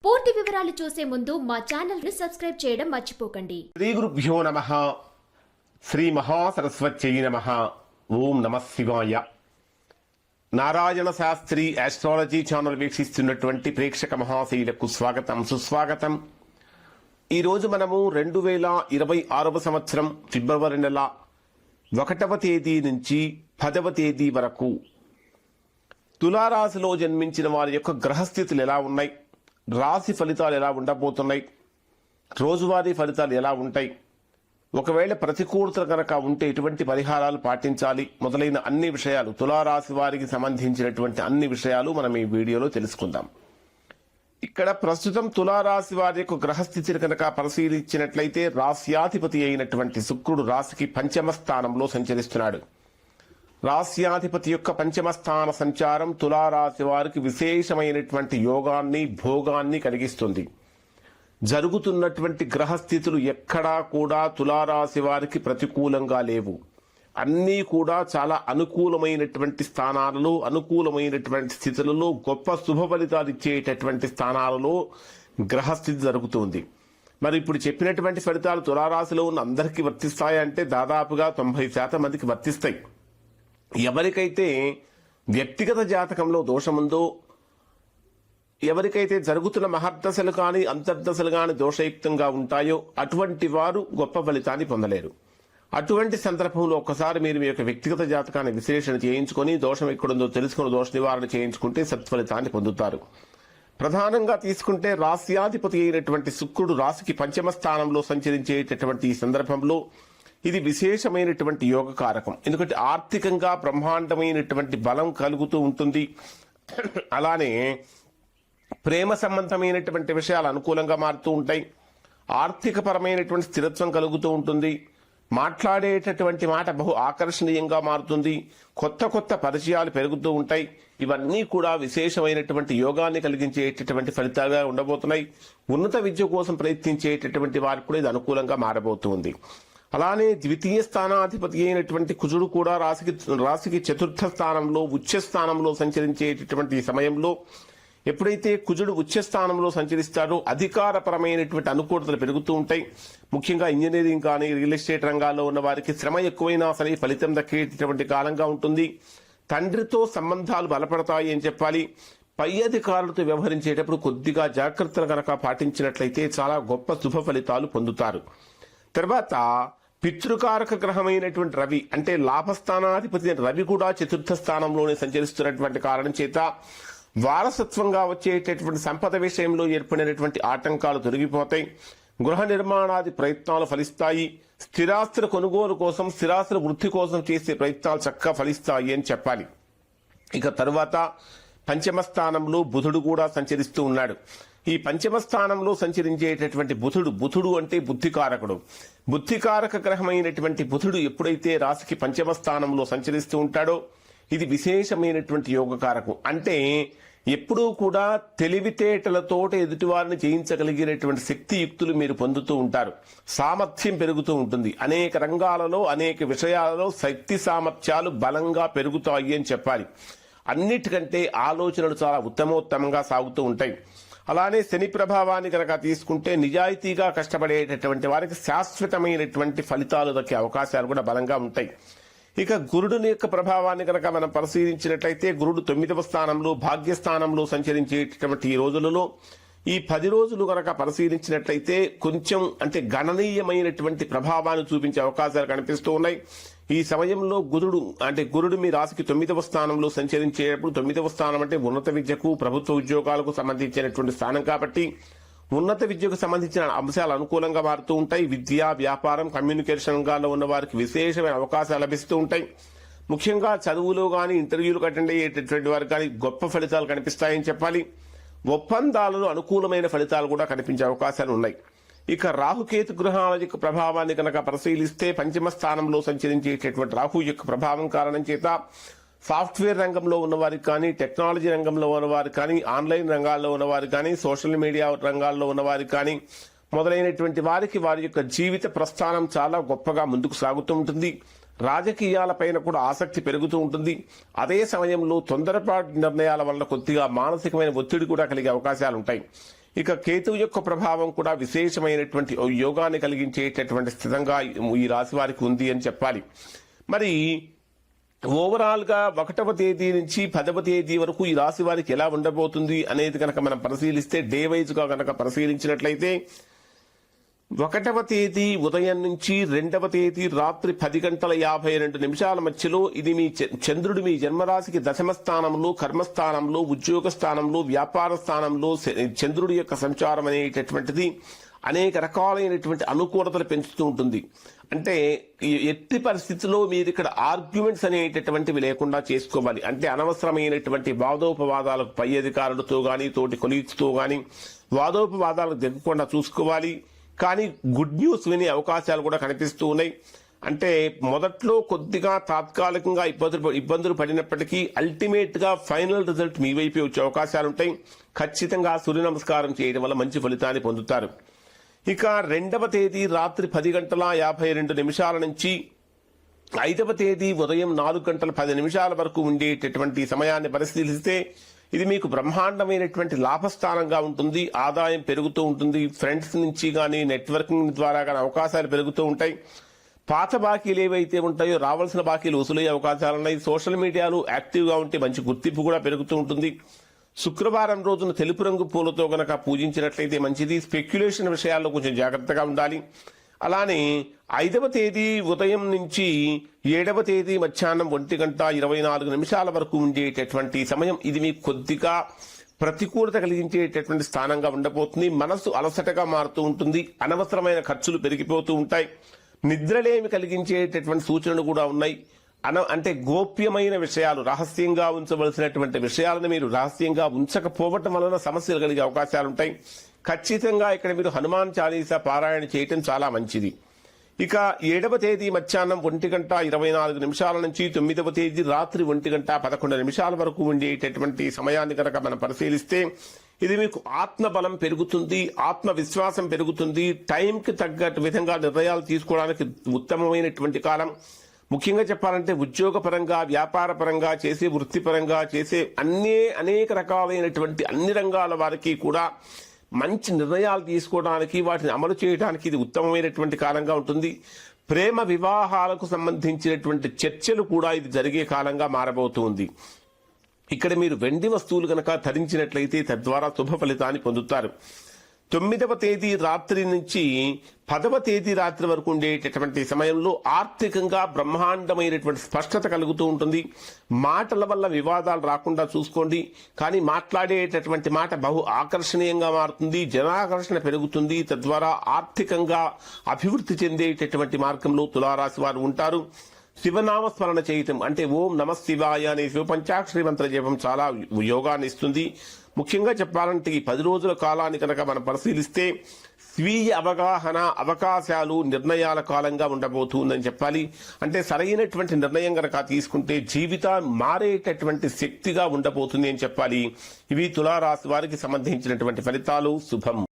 పూర్తి వివరాలు చూసే ముందు మా ఛానల్ ని సబ్స్క్రైబ్ చేయడం మర్చిపోకండి. శ్రీ గురుభ్యో నమః. శ్రీ మహాసరస్వత్యై నమః. ఓం నమః శివాయ. నారాయణ శాస్త్రి ఆస్ట్రాలజీ ఛానల్ వీక్షిస్తున్నటువంటి ప్రేక్షక మహాశైలకు స్వాగతం, సుస్వాగతం. ఈరోజు మనము 2026 సంవత్సరం ఫిబ్రవరి నెల 1వ తేదీ నుంచి 10వ తేదీ వరకు తులారాశిలో జన్మించిన వారి యొక్క గ్రహస్థితులు ఎలా ఉన్నాయి, రాశి ఫలితాలు ఎలా ఉండబోతున్నాయి, రోజువారీ ఫలితాలు ఎలా ఉంటాయి, ఒకవేళ ప్రతికూలతలు కనుక ఉంటే ఎటువంటి పరిహారాలు పాటించాలి మొదలైన అన్ని విషయాలు, తులారాశి వారికి సంబంధించినటువంటి అన్ని విషయాలు మనం ఈ వీడియోలో తెలుసుకుందాం. ఇక్కడ ప్రస్తుతం తులారాశి వారి యొక్క గ్రహస్థితిని కనుక పరిశీలించినట్లయితే రాశ్యాధిపతి అయినటువంటి శుక్రుడు రాశికి పంచమ స్థానంలో సంచరిస్తున్నాడు. రాశ్యాధిపతి యొక్క పంచమ స్థాన సంచారం తులారాశి వారికి విశేషమైనటువంటి యోగాన్ని, భోగాన్ని కలిగిస్తుంది. జరుగుతున్నటువంటి గ్రహస్థితులు ఎక్కడా కూడా తులారాశి వారికి ప్రతికూలంగా లేవు. అన్నీ కూడా చాలా అనుకూలమైనటువంటి స్థానాలలో, అనుకూలమైనటువంటి స్థితులలో, గొప్ప శుభ ఫలితాలు ఇచ్చేటటువంటి స్థానాలలో గ్రహస్థితి జరుగుతుంది. మరి ఇప్పుడు చెప్పినటువంటి ఫలితాలు తులారాశిలో ఉన్న అందరికీ వర్తిస్తాయంటే దాదాపుగా 90% మందికి వర్తిస్తాయి. ఎవరికైతే వ్యక్తిగత జాతకంలో దోషముందో, ఎవరికైతే జరుగుతున్న మహర్దశలు కానీ అంతర్దశలు కానీ దోషయుక్తంగా ఉంటాయో అటువంటి వారు గొప్ప ఫలితాన్ని పొందలేరు. అటువంటి సందర్భంలో ఒక్కసారి మీరు మీ యొక్క వ్యక్తిగత జాతకాన్ని విశ్లేషణ చేయించుకొని దోషం ఎక్కడుందో తెలుసుకుని దోష నివారణ చేయించుకుంటే సత్ఫలితాన్ని పొందుతారు. ప్రధానంగా తీసుకుంటే రాశ్యాధిపతి అయినటువంటి శుక్రుడు రాశికి పంచమ స్థానంలో సంచరించేటటువంటి ఈ సందర్భంలో ఇది విశేషమైనటువంటి యోగ కారకం. ఎందుకంటే ఆర్థికంగా బ్రహ్మాండమైనటువంటి బలం కలుగుతూ ఉంటుంది. అలానే ప్రేమ సంబంధమైనటువంటి విషయాలు అనుకూలంగా మారుతూ ఉంటాయి. ఆర్థిక పరమైనటువంటి స్థిరత్వం కలుగుతూ ఉంటుంది. మాట్లాడేటటువంటి మాట బహు ఆకర్షణీయంగా మారుతుంది. కొత్త కొత్త పరిచయాలు పెరుగుతూ ఉంటాయి. ఇవన్నీ కూడా విశేషమైనటువంటి యోగాన్ని కలిగించేటటువంటి ఫలితాలుగా ఉండబోతున్నాయి. ఉన్నత విద్య కోసం ప్రయత్నించేటటువంటి వారికి కూడా ఇది అనుకూలంగా మారబోతుంది. అలానే ద్వితీయ స్థానాధిపతి అయినటువంటి కుజుడు కూడా రాశికి చతుర్థ స్థానంలో, ఉచ్చ స్థానంలో సంచరించేటటువంటి సమయంలో ఎప్పుడైతే కుజుడు ఉచ్చ స్థానంలో సంచరిస్తాడో అధికారపరమైనటువంటి అనుకూలతలు పెరుగుతూ ఉంటాయి. ముఖ్యంగా ఇంజనీరింగ్ కానీ రియల్ ఎస్టేట్ రంగాల్లో ఉన్న వారికి శ్రమ ఎక్కువైనా సరే ఫలితం దక్కేటటువంటి కాలంగా ఉంటుంది. తండ్రితో సంబంధాలు బలపడతాయి అని చెప్పాలి. పై అధికారులతో వ్యవహరించేటప్పుడు కొద్దిగా జాగ్రత్తలు కనుక పాటించినట్లయితే చాలా గొప్ప శుభ ఫలితాలు పొందుతారు. తర్వాత పితృకారక గ్రహమైనటువంటి రవి, అంటే లాభస్థానాధిపతి రవి కూడా చతుర్థ స్థానంలోనే సంచరిస్తున్నటువంటి కారణం చేత వారసత్వంగా వచ్చేటటువంటి సంపద విషయంలో ఏర్పడినటువంటి ఆటంకాలు తొలగిపోతాయి. గృహ నిర్మాణాది ప్రయత్నాలు ఫలిస్తాయి. స్థిరాస్తుల కొనుగోలు కోసం, స్థిరాస్తుల వృద్ధి కోసం చేసే ప్రయత్నాలు చక్కగా ఫలిస్తాయి అని చెప్పాలి. ఇక తరువాత పంచమ స్థానంలో బుధుడు కూడా సంచరిస్తూ ఉన్నాడు. ఈ పంచమ స్థానంలో సంచరించేటటువంటి బుధుడు అంటే బుద్ధికారకుడు. బుద్ధికారక గ్రహమైనటువంటి బుధుడు ఎప్పుడైతే రాశికి పంచమ స్థానంలో సంచరిస్తూ ఉంటాడో ఇది విశేషమైనటువంటి యోగకారకు. అంటే ఎప్పుడూ కూడా తెలివితేటలతోట ఎదుటివారిని జయించగలిగినటువంటి శక్తియుక్తులు మీరు పొందుతూ ఉంటారు. సామర్థ్యం పెరుగుతూ ఉంటుంది. అనేక రంగాలలో, అనేక విషయాలలో శక్తి సామర్థ్యాలు బలంగా పెరుగుతాయి అని చెప్పాలి. అన్నిటికంటే ఆలోచనలు చాలా ఉత్తమోత్తమంగా సాగుతూ ఉంటాయి. అలానే శని ప్రభావాన్ని కనుక తీసుకుంటే నిజాయితీగా కష్టపడేటటువంటి వారికి శాశ్వతమైనటువంటి ఫలితాలు దక్కే అవకాశాలు కూడా బలంగా ఉంటాయి. ఇక గురుడుని యొక్క ప్రభావాన్ని కనుక మనం పరిశీలించినట్లయితే గురుడు 9వ స్థానంలో, భాగ్యస్థానంలో సంచరించేటటువంటి ఈ రోజులలో ఈ 10 రోజులు కనుక పరిశీలించినట్లయితే కొంచెం అంటే గణనీయమైనటువంటి ప్రభావాన్ని చూపించే అవకాశాలు కనిపిస్తూ ఉన్నాయి. ఈ సమయంలో గురుడు మీ రాశికి 9వ స్థానంలో సంచరించేటప్పుడు, 9వ స్థానం అంటే ఉన్నత విద్యకు, ప్రభుత్వ ఉద్యోగాలకు సంబంధించినటువంటి స్థానం కాబట్టి ఉన్నత విద్యకు సంబంధించిన అంశాలు అనుకూలంగా మారుతూ ఉంటాయి. విద్య, వ్యాపారం, కమ్యూనికేషన్ రంగాల్లో ఉన్న వారికి విశేషమైన అవకాశాలు లభిస్తూ ఉంటాయి. ముఖ్యంగా చదువులో కానీ ఇంటర్వ్యూలకు అటెండ్ అయ్యేటటువంటి వారికి కానీ గొప్ప ఫలితాలు కనిపిస్తాయని చెప్పాలి. ఒప్పందాలలో అనుకూలమైన ఫలితాలు కూడా కనిపించే అవకాశాలు ఉన్నాయి. ఇక రాహుకేతు గ్రహాల యొక్క ప్రభావాన్ని కనుక పరిశీలిస్తే పంచమ స్థానంలో సంచరించేటటువంటి రాహు యొక్క ప్రభావం కారణం చేత సాఫ్ట్వేర్ రంగంలో ఉన్నవారికి కానీ, టెక్నాలజీ రంగంలో ఉన్నవారికి కానీ, ఆన్లైన్ రంగాల్లో ఉన్నవారికి కానీ, సోషల్ మీడియా రంగాల్లో ఉన్నవారికి కానీ మొదలైనటువంటి వారికి వారి యొక్క జీవిత ప్రస్థానం చాలా గొప్పగా ముందుకు సాగుతూ ఉంటుంది. రాజకీయాలపైన కూడా ఆసక్తి పెరుగుతూ ఉంటుంది. అదే సమయంలో తొందరపాటు నిర్ణయాల వల్ల కొద్దిగా మానసికమైన ఒత్తిడి కూడా కలిగే అవకాశాలు ఉంటాయి. ఇక కేతువు యొక్క ప్రభావం కూడా విశేషమైనటువంటి యోగాన్ని కలిగించేటటువంటి స్థితంగా ఈ రాశి వారికి ఉంది అని చెప్పాలి. మరి ఓవరాల్ గా 1వ తేదీ నుంచి 10వ తేదీ వరకు ఈ రాశి వారికి ఎలా ఉండబోతుంది అనేది కనుక మనం పరిశీలిస్తే, డే వైజ్ గా కనుక పరిశీలించినట్లయితే 1వ తేదీ ఉదయం నుంచి 2వ తేదీ రాత్రి 10:52 మధ్యలో ఇది మీ చంద్రుడు మీ జన్మరాశికి దశమ స్థానంలో, కర్మస్థానంలో, ఉద్యోగ స్థానంలో, వ్యాపార స్థానంలో చంద్రుడి యొక్క సంచారం అనేటటువంటిది అనేక రకాలైనటువంటి అనుకూలతలు పెంచుతూ ఉంటుంది. అంటే ఎట్టి పరిస్థితుల్లో మీరు ఇక్కడ ఆర్గ్యుమెంట్స్ అనేటటువంటివి లేకుండా చేసుకోవాలి. అంటే అనవసరమైనటువంటి వాదోపవాదాలకు పై అధికారులతో గాని, తోటి కొలీగ్స్ తో గాని వాదోపవాదాలకు దిగకుండా చూసుకోవాలి. కానీ గుడ్ న్యూస్ వినే అవకాశాలు కూడా కనిపిస్తూ ఉన్నాయి. అంటే మొదట్లో కొద్దిగా తాత్కాలికంగా ఇబ్బందులు పడినప్పటికీ అల్టిమేట్ గా ఫైనల్ రిజల్ట్ మీ వైపే వచ్చే అవకాశాలు ఉంటాయి. ఖచ్చితంగా సూర్య నమస్కారం చేయడం వల్ల మంచి ఫలితాన్ని పొందుతారు. ఇక 2వ తేదీ రాత్రి 10:52 నుంచి 5వ తేదీ ఉదయం 4:10 వరకు ఉండేటటువంటి సమయాన్ని పరిశీలిస్తే ఇది మీకు బ్రహ్మాండమైనటువంటి లాభస్థానంగా ఉంటుంది. ఆదాయం పెరుగుతూ ఉంటుంది. ఫ్రెండ్స్ నుంచి కానీ, నెట్వర్కింగ్ ద్వారా కానీ అవకాశాలు పెరుగుతూ ఉంటాయి. పాత బాకీలు ఏవైతే ఉంటాయో రావాల్సిన బాకీలు వసూలయ్యే అవకాశాలున్నాయి. సోషల్ మీడియాలో యాక్టివ్ గా ఉంటే మంచి గుర్తింపు కూడా పెరుగుతూ ఉంటుంది. శుక్రవారం రోజున తెలుపు రంగు పూలతో గనక పూజించినట్లయితే మంచిది. స్పెక్యులేషన్ విషయాల్లో కొంచెం జాగ్రత్తగా ఉండాలి. అలానే 5వ తేదీ ఉదయం నుంచి 7వ తేదీ మధ్యాహ్నం 1:24 వరకు ఉండేటటువంటి సమయం ఇది మీకు కొద్దిగా ప్రతికూలత కలిగించేటటువంటి స్థానంగా ఉండబోతుంది. మనసు అలసటగా మారుతూ ఉంటుంది. అనవసరమైన ఖర్చులు పెరిగిపోతూ ఉంటాయి. నిద్రలేమి కలిగించేటటువంటి సూచనలు కూడా ఉన్నాయి. అంటే గోప్యమైన విషయాలు, రహస్యంగా ఉంచవలసినటువంటి విషయాలను మీరు రహస్యంగా ఉంచకపోవటం వలన సమస్యలు కలిగే అవకాశాలు ఉంటాయి. ఖచ్చితంగా ఇక్కడ మీరు హనుమాన్ చాలీసా పారాయణ చేయటం చాలా మంచిది. ఇక 7వ తేదీ మధ్యాహ్నం 1:24 నుంచి 9వ తేదీ రాత్రి 1:11 వరకు ఉండేటటువంటి సమయాన్ని కనుక మనం పరిశీలిస్తే ఇది మీకు ఆత్మబలం పెరుగుతుంది, ఆత్మవిశ్వాసం పెరుగుతుంది. టైంకి తగ్గట్టు విధంగా నిర్ణయాలు తీసుకోవడానికి ఉత్తమమైనటువంటి కాలం. ముఖ్యంగా చెప్పాలంటే ఉద్యోగపరంగా, వ్యాపార పరంగా చేసే, వృత్తిపరంగా చేసే అనేక రకాలైనటువంటి అన్ని రంగాల వారికి కూడా మంచి నిర్ణయాలు తీసుకోవడానికి, వాటిని అమలు చేయడానికి ఇది ఉత్తమమైనటువంటి కాలంగా ఉంటుంది. ప్రేమ వివాహాలకు సంబంధించినటువంటి చర్చలు కూడా ఇది జరిగే కాలంగా మారబోతుంది. ఇక్కడ మీరు వెండి వస్తువులు కనుక ధరించినట్లయితే తద్వారా శుభ ఫలితాన్ని పొందుతారు. 9వ తేదీ రాత్రి నుంచి 10వ తేదీ రాత్రి వరకు ఉండేటటువంటి సమయంలో ఆర్థికంగా బ్రహ్మాండమైనటువంటి స్పష్టత కలుగుతూ ఉంటుంది. మాటల వల్ల వివాదాలు రాకుండా చూసుకోండి. కానీ మాట్లాడేటటువంటి మాట బహు ఆకర్షణీయంగా మారుతుంది. జనాకర్షణ పెరుగుతుంది. తద్వారా ఆర్థికంగా అభివృద్ధి చెందేటటువంటి మార్గంలో తులారాశి వారు ఉంటారు. శివనామస్మరణ చేయటం అంటే ఓం నమ శివాయ అనే శివ పంచాక్షరి మంత్ర జపం చాలా యోగాన్ని ఇస్తుంది. ముఖ్యంగా చెప్పాలంటే ఈ 10 రోజుల కాలాన్ని కనుక మనం పరిశీలిస్తే స్వీయ అవగాహన, అవకాశాలు, నిర్ణయాల కాలంగా ఉండబోతుందని చెప్పాలి. అంటే సరైనటువంటి నిర్ణయం కనుక తీసుకుంటే జీవితం మారేటటువంటి శక్తిగా ఉండబోతుంది అని చెప్పాలి. ఇవి తులారాశి వారికి సంబంధించినటువంటి ఫలితాలు. శుభం.